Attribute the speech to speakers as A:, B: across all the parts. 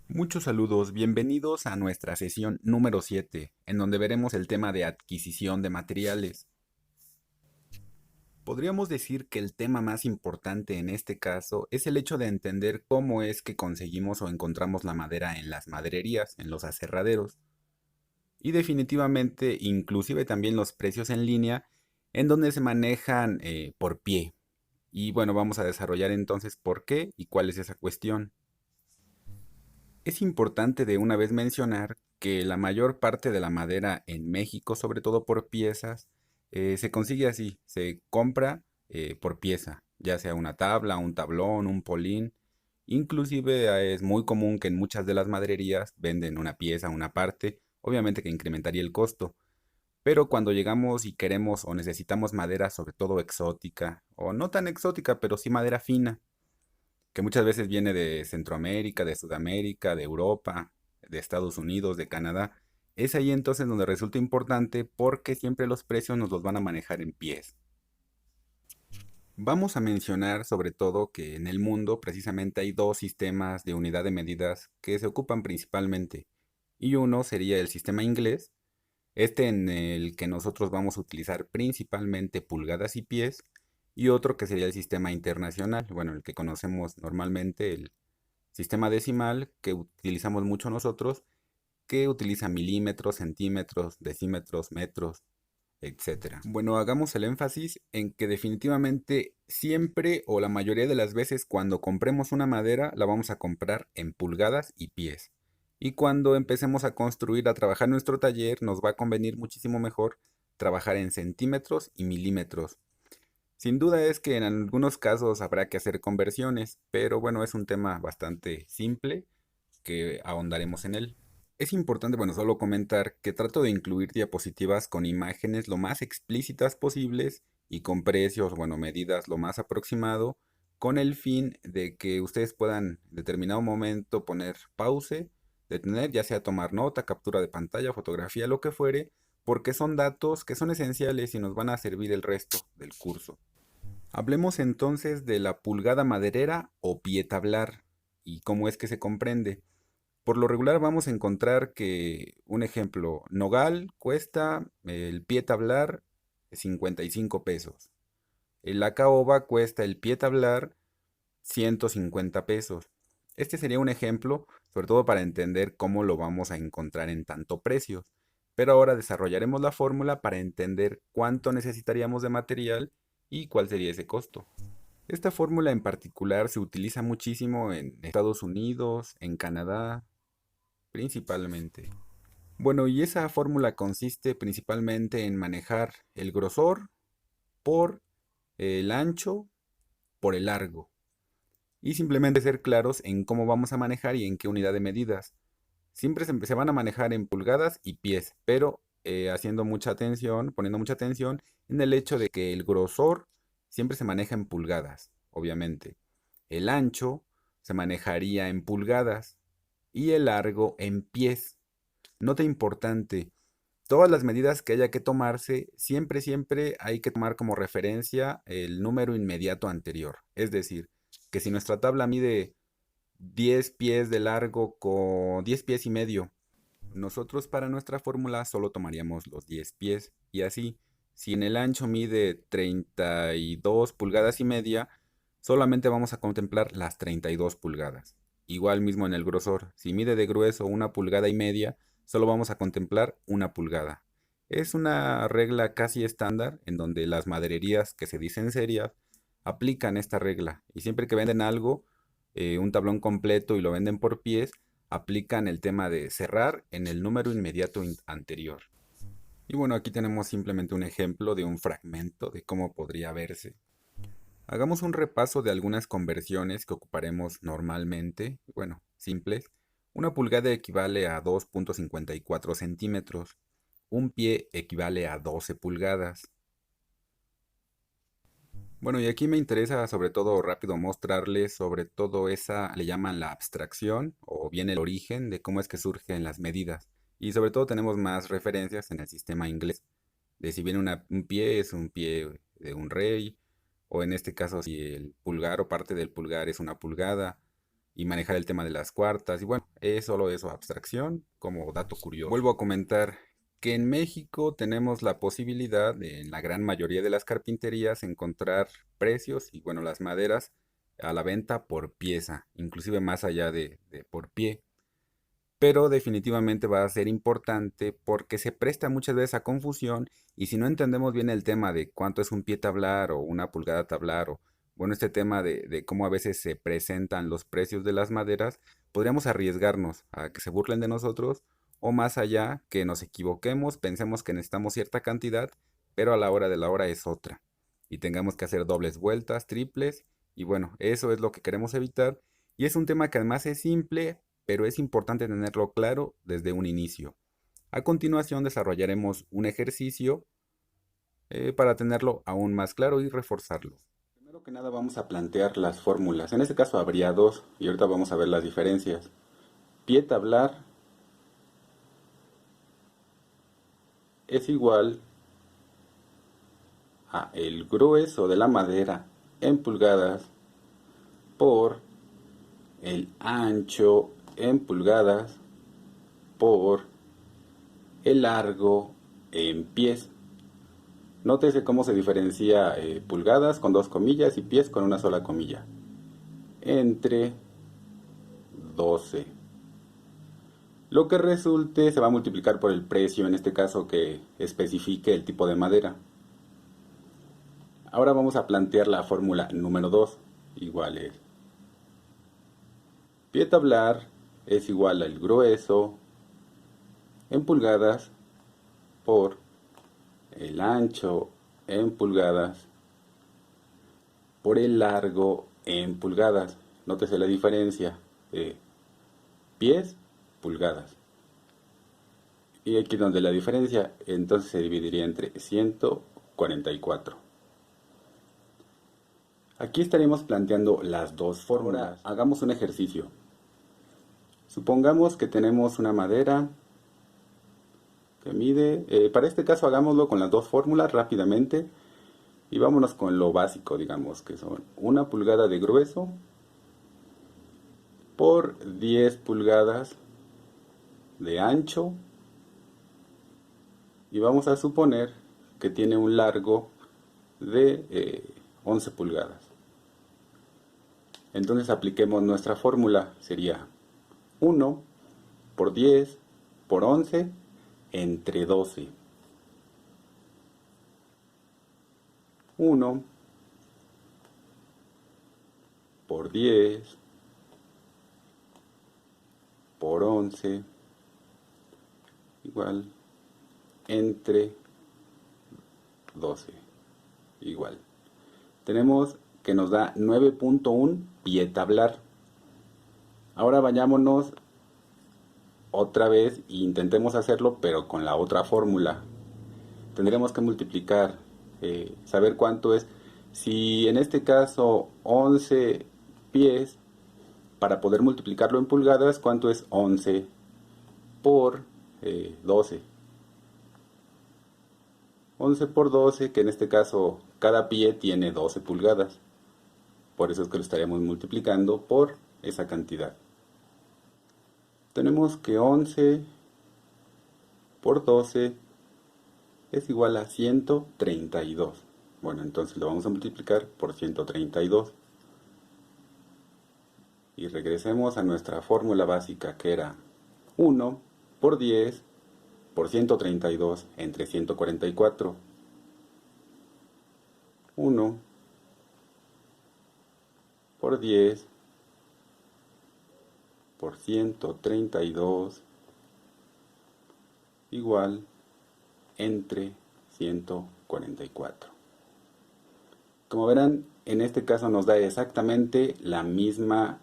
A: Muchos saludos, bienvenidos a nuestra sesión número 7, en donde veremos el tema de adquisición de materiales. Podríamos decir que el tema más importante en este caso es el hecho de entender cómo es que conseguimos o encontramos la madera en las madererías, en los aserraderos, y definitivamente inclusive también los precios en línea, en donde se manejan por pie. Y bueno, vamos a desarrollar entonces por qué y cuál es esa cuestión. Es importante de una vez mencionar que la mayor parte de la madera en México, sobre todo por piezas, se consigue así, se compra por pieza, ya sea una tabla, un tablón, un polín. Inclusive es muy común que en muchas de las madererías venden una pieza, una parte, obviamente que incrementaría el costo. Pero cuando llegamos y queremos o necesitamos madera, sobre todo exótica, o no tan exótica, pero sí madera fina, que muchas veces viene de Centroamérica, de Sudamérica, de Europa, de Estados Unidos, de Canadá. Es ahí entonces donde resulta importante porque siempre los precios nos los van a manejar en pies. Vamos a mencionar sobre todo que en el mundo precisamente hay dos sistemas de unidad de medidas que se ocupan principalmente. Y uno sería el sistema inglés, este en el que nosotros vamos a utilizar principalmente pulgadas y pies, y otro que sería el sistema internacional, bueno, el que conocemos normalmente, el sistema decimal que utilizamos mucho nosotros, que utiliza milímetros, centímetros, decímetros, metros, etcétera. Bueno, hagamos el énfasis en que definitivamente siempre o la mayoría de las veces cuando compremos una madera la vamos a comprar en pulgadas y pies. Y cuando empecemos a construir, a trabajar nuestro taller, nos va a convenir muchísimo mejor trabajar en centímetros y milímetros. Sin duda es que en algunos casos habrá que hacer conversiones, pero bueno, es un tema bastante simple que ahondaremos en él. Es importante, bueno, solo comentar que trato de incluir diapositivas con imágenes lo más explícitas posibles y con precios, bueno, medidas lo más aproximado, con el fin de que ustedes puedan en determinado momento poner pause, detener, ya sea tomar nota, captura de pantalla, fotografía, lo que fuere, porque son datos que son esenciales y nos van a servir el resto del curso. Hablemos entonces de la pulgada maderera o pie tablar y cómo es que se comprende. Por lo regular vamos a encontrar que, un ejemplo, nogal cuesta el pie tablar 55 pesos. La caoba cuesta el pie tablar 150 pesos. Este sería un ejemplo, sobre todo para entender cómo lo vamos a encontrar en tanto precios. Pero ahora desarrollaremos la fórmula para entender cuánto necesitaríamos de material y cuál sería ese costo. Esta fórmula en particular se utiliza muchísimo en Estados Unidos, en Canadá, principalmente. Bueno, y esa fórmula consiste principalmente en manejar el grosor por el ancho por el largo. Y simplemente ser claros en cómo vamos a manejar y en qué unidad de medidas. Siempre se van a manejar en pulgadas y pies, pero haciendo mucha atención, poniendo mucha atención en el hecho de que el grosor siempre se maneja en pulgadas, obviamente. El ancho se manejaría en pulgadas y el largo en pies. Nota importante, todas las medidas que haya que tomarse, siempre hay que tomar como referencia el número inmediato anterior. Es decir, que si nuestra tabla mide 10 pies de largo con 10 pies y medio, nosotros para nuestra fórmula solo tomaríamos los 10 pies. Y así, si en el ancho mide 32 pulgadas y media, solamente vamos a contemplar las 32 pulgadas. Igual mismo en el grosor, si mide de grueso 1,5 pulgadas, solo vamos a contemplar 1 pulgada. Es una regla casi estándar en donde las madererías que se dicen serias aplican esta regla. Y siempre que venden algo, un tablón completo y lo venden por pies, aplican el tema de cerrar en el número inmediato anterior. Y bueno, aquí tenemos simplemente un ejemplo de un fragmento de cómo podría verse. Hagamos un repaso de algunas conversiones que ocuparemos normalmente, bueno, simples. Una pulgada equivale a 2,54 centímetros. Un pie equivale a 12 pulgadas. Bueno, y aquí me interesa sobre todo rápido mostrarles sobre todo esa, le llaman la abstracción o bien el origen de cómo es que surgen las medidas. Y sobre todo tenemos más referencias en el sistema inglés, de si bien un pie es un pie de un rey, o en este caso si el pulgar o parte del pulgar es una pulgada, y manejar el tema de las cuartas. Y bueno, es solo eso, abstracción, como dato curioso. Vuelvo a comentar que en México tenemos la posibilidad de, en la gran mayoría de las carpinterías, encontrar precios y bueno, las maderas a la venta por pieza, inclusive más allá de por pie. Pero definitivamente va a ser importante porque se presta muchas veces a confusión y si no entendemos bien el tema de cuánto es un pie tablar o una pulgada tablar o bueno, este tema de cómo a veces se presentan los precios de las maderas, podríamos arriesgarnos a que se burlen de nosotros o más allá que nos equivoquemos, pensemos que necesitamos cierta cantidad, pero a la hora de la hora es otra y tengamos que hacer dobles vueltas, triples y bueno, eso es lo que queremos evitar y es un tema que además es simple, pero es importante tenerlo claro desde un inicio. A continuación desarrollaremos un ejercicio para tenerlo aún más claro y reforzarlo. Primero que nada vamos a plantear las fórmulas. En este caso habría dos y ahorita vamos a ver las diferencias. Pie tablar es igual a el grueso de la madera en pulgadas por el ancho en pulgadas por el largo en pies. Nótese cómo se diferencia pulgadas con dos comillas y pies con una sola comilla. Entre 12. Lo que resulte se va a multiplicar por el precio, en este caso que especifique el tipo de madera. Ahora vamos a plantear la fórmula número 2. Igual es pie tablar es igual al grueso en pulgadas por el ancho en pulgadas por el largo en pulgadas. Nótese la diferencia. Pies, pulgadas. Y aquí donde la diferencia entonces se dividiría entre 144. Aquí estaremos planteando las dos fórmulas. Hagamos un ejercicio. Supongamos que tenemos una madera que mide, para este caso hagámoslo con las dos fórmulas rápidamente y vámonos con lo básico, digamos que son 1 pulgada de grueso por 10 pulgadas de ancho y vamos a suponer que tiene un largo de 11 pulgadas. Entonces apliquemos nuestra fórmula, sería 1 por 10 por 11 entre 12. 1 por 10 por 11 igual entre 12 igual. Tenemos que nos da 9.1 pie tablar. Ahora vayámonos otra vez e intentemos hacerlo pero con la otra fórmula. Tendremos que multiplicar, saber cuánto es. Si en este caso 11 pies, para poder multiplicarlo en pulgadas, ¿cuánto es 11 por 12? 11 por 12, que en este caso cada pie tiene 12 pulgadas. Por eso es que lo estaríamos multiplicando por esa cantidad. Tenemos que 11 por 12 es igual a 132. Bueno, entonces lo vamos a multiplicar por 132. Y regresemos a nuestra fórmula básica que era 1 por 10 por 132 entre 144. 1 por 10 por 132 igual entre 144. Como verán, en este caso nos da exactamente la misma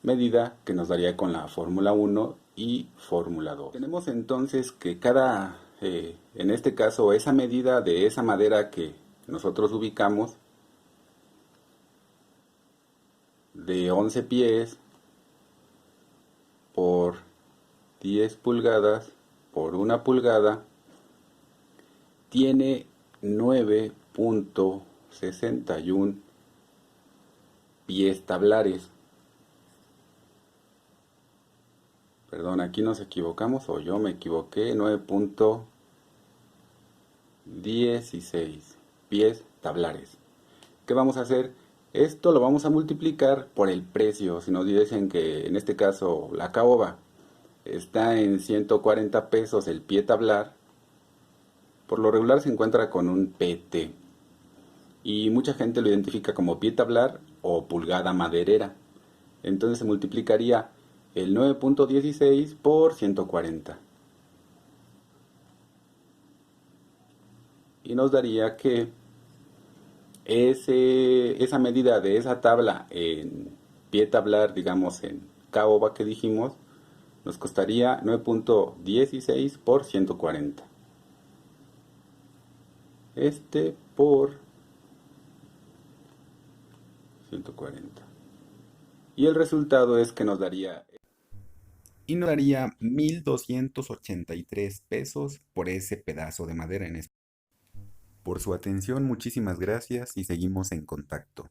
A: medida que nos daría con la fórmula 1 y fórmula 2. Tenemos entonces que en este caso, esa medida de esa madera que nosotros ubicamos de 11 pies por 10 pulgadas por 1 pulgada tiene 9.61 pies tablares. Perdón, aquí nos equivocamos o yo me equivoqué. 9.16 pies tablares. ¿Qué vamos a hacer? Esto lo vamos a multiplicar por el precio. Si nos dicen que en este caso la caoba está en 140 pesos el pie tablar, por lo regular se encuentra con un PT. Y mucha gente lo identifica como pie tablar o pulgada maderera. Entonces se multiplicaría el 9.16 por 140. Y nos daría que esa medida de esa tabla en pie tablar, digamos en caoba que dijimos, nos costaría 9.16 por 140. Este por 140. Y el resultado es que nos daría 1.283 pesos por ese pedazo de madera en este. Por su atención, muchísimas gracias y seguimos en contacto.